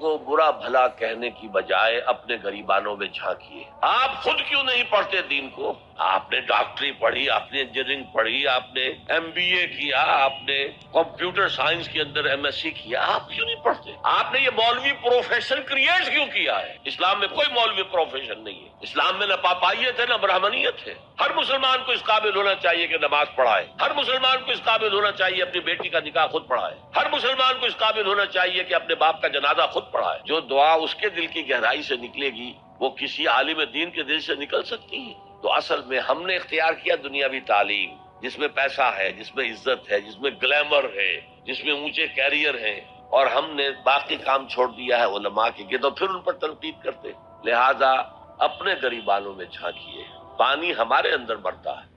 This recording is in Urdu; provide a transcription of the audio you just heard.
کو برا بھلا کہنے کی بجائے اپنے گریبانوں میں جھانکیے۔ آپ خود کیوں نہیں پڑھتے دین کو؟ آپ نے ڈاکٹری پڑھی، آپ نے انجینئرنگ پڑھی، آپ نے MBA کیا، آپ نے کمپیوٹر سائنس کے اندر MSc کیا، آپ کیوں نہیں پڑھتے؟ آپ نے یہ مولوی پروفیشن کریٹ کیوں کیا ہے؟ اسلام میں کوئی مولوی پروفیشن نہیں ہے۔ اسلام میں نہ پاپائیت ہے نہ برہمنیت ہے۔ ہر مسلمان کو اس قابل ہونا چاہیے کہ نماز پڑھائے، ہر مسلمان کو اس قابل ہونا چاہیے اپنی بیٹی کا نکاح خود پڑھائے، ہر مسلمان کو اس قابل ہونا چاہیے کہ اپنے باپ کا جنازہ خود پڑھائے۔ جو دعا اس کے دل کی گہرائی سے نکلے گی وہ کسی عالم دین کے دل سے نکل سکتی ہے۔ تو اصل میں ہم نے اختیار کیا دنیاوی تعلیم، جس میں پیسہ ہے، جس میں عزت ہے، جس میں گلیمر ہے، جس میں اونچے کیریئر ہیں، اور ہم نے باقی کام چھوڑ دیا ہے علماء کے تو پھر ان پر تنقید کرتے۔ لہذا اپنے گریبانوں میں جھانکیے، پانی ہمارے اندر بڑھتا ہے۔